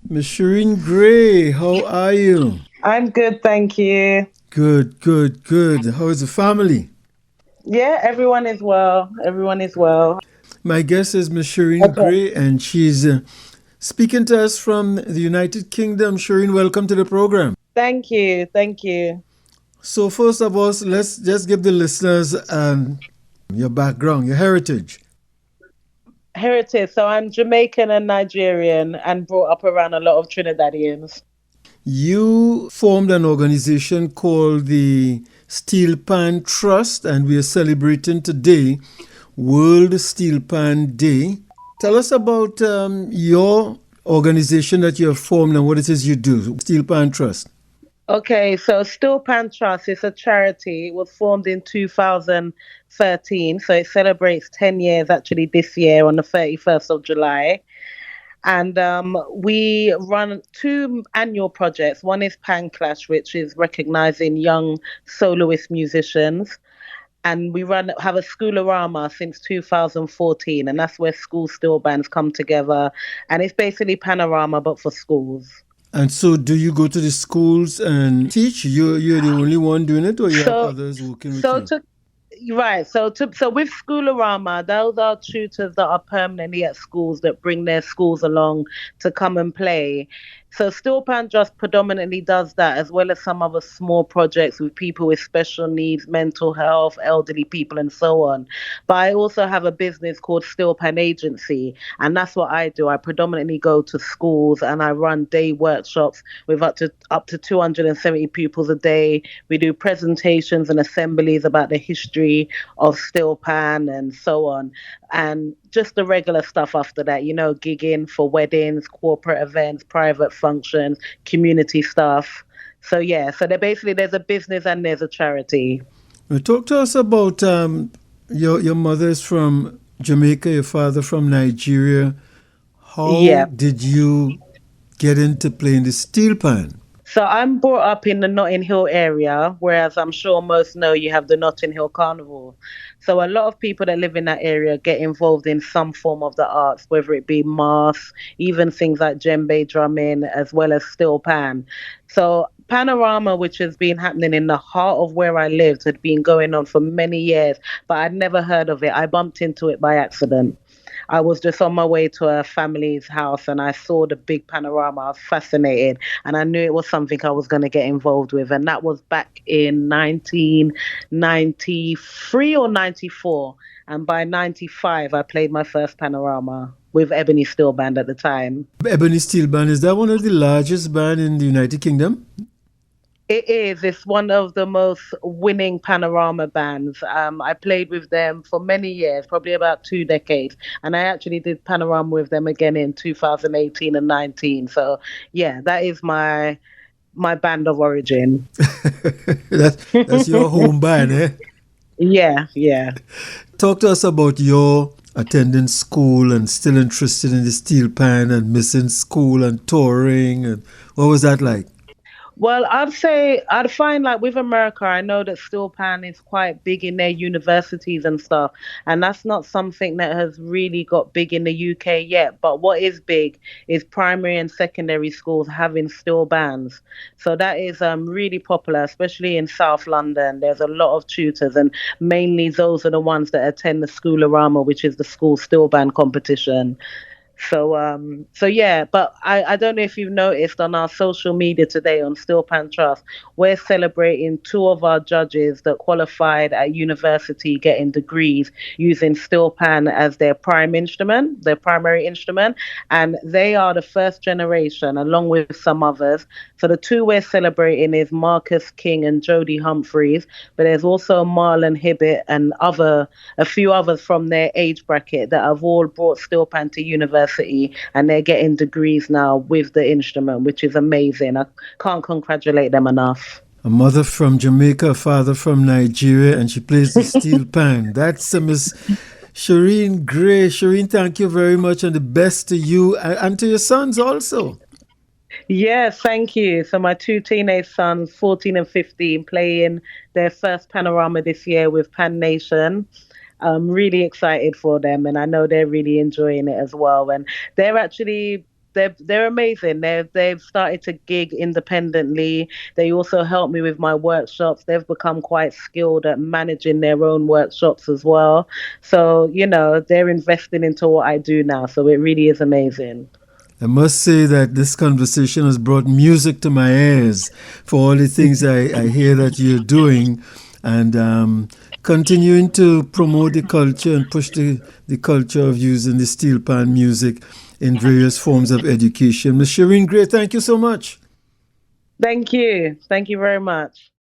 Miss Shareen Gray, how are you? I'm good, thank you. Good, good, good. How is the family? Yeah, everyone is well. Everyone is well. My guest is Miss Shareen Okay. Gray, and she's speaking to us from the United Kingdom. Shareen, welcome to the program. Thank you. Thank you. So, first of all, let's just give the listeners your background, your heritage. Here it is. So I'm Jamaican and Nigerian and brought up around a lot of Trinidadians. You formed an organization called the Steelpan Trust, and we are celebrating today World Steelpan Day. Tell us about your organization that you have formed and what it is you do, Steelpan Trust. Okay, so Steelpan Trust is a charity. It was formed in 2013. So it celebrates 10 years actually this year on the 31st of July. And we run two annual projects. One is Pan Clash, which is recognizing young soloist musicians. And we run have a schoolorama since 2014, and that's where school still bands come together. And it's basically panorama, but for schools. And so, do you go to the schools and teach? You're the only one doing it, or you have So, others working with so you? to Right. So with Schoolorama, those are tutors that are permanently at schools that bring their schools along to come and play. So Steelpan just predominantly does that, as well as some other small projects with people with special needs, mental health, elderly people, and so on. But I also have a business called Steelpan Agency, and that's what I do. I predominantly go to schools and I run day workshops with up to 270 pupils a day. We do presentations and assemblies about the history of steel pan and so on. And just the regular stuff after that, gigging for weddings, corporate events, private functions, community stuff. So yeah, so there's a business and there's a charity. Well, talk to us about your mother is from Jamaica, your father from Nigeria. How Yeah. did you get into playing the steel pan? So I'm brought up in the Notting Hill area, whereas I'm sure most know you have the Notting Hill Carnival. So a lot of people that live in that area get involved in some form of the arts, whether it be mass, even things like djembe drumming, as well as steel pan. So Panorama, which has been happening in the heart of where I lived, had been going on for many years, but I'd never heard of it. I bumped into it by accident. I was just on my way to a family's house and I saw the big panorama. I was fascinated and I knew it was something I was going to get involved with. And that was back in 1993 or 94. And by 95, I played my first panorama with Ebony Steel Band at the time. Ebony Steel Band, is that one of the largest band in the United Kingdom? It is. It's one of the most winning panorama bands. I played with them for many years, probably about 2 decades, and I actually did panorama with them again in 2018 and 19. So yeah, that is my band of origin. That's your home band, eh? Yeah, yeah. Talk to us about your attending school and still interested in the steel pan and missing school and touring, and what was that like? Well, I'd find like with America, I know that steel pan is quite big in their universities and stuff, and that's not something that has really got big in the UK yet. But what is big is primary and secondary schools having steel bands, so that is really popular, especially in South London. There's a lot of tutors, and mainly those are the ones that attend the Schoolorama, which is the school steel band competition. So yeah, but I don't know if you've noticed on our social media today on Steel Pan Trust, we're celebrating two of our judges that qualified at university getting degrees using steel pan as their their primary instrument, and they are the first generation along with some others. So the two we're celebrating is Marcus King and Jodie Humphreys, but there's also Marlon Hibbett and a few others from their age bracket that have all brought steel pan to university and they're getting degrees now with the instrument, which is amazing. I can't congratulate them enough. A mother from Jamaica, a father from Nigeria, and she plays the steel pan. That's Miss Shareen Gray. Shareen, thank you very much, and the best to you and to your sons also. Yes, thank you. So my two teenage sons, 14 and 15, playing their first panorama this year with Pan Nation. I'm really excited for them, and I know they're really enjoying it as well. And they're actually they're amazing. They've started to gig independently. They also help me with my workshops. They've become quite skilled at managing their own workshops as well. So, they're investing into what I do now. So it really is amazing. I must say that this conversation has brought music to my ears for all the things I hear that you're doing, and continuing to promote the culture and push the culture of using the steel pan music in various forms of education. Ms. Shareen Gray, thank you so much. Thank you. Thank you very much.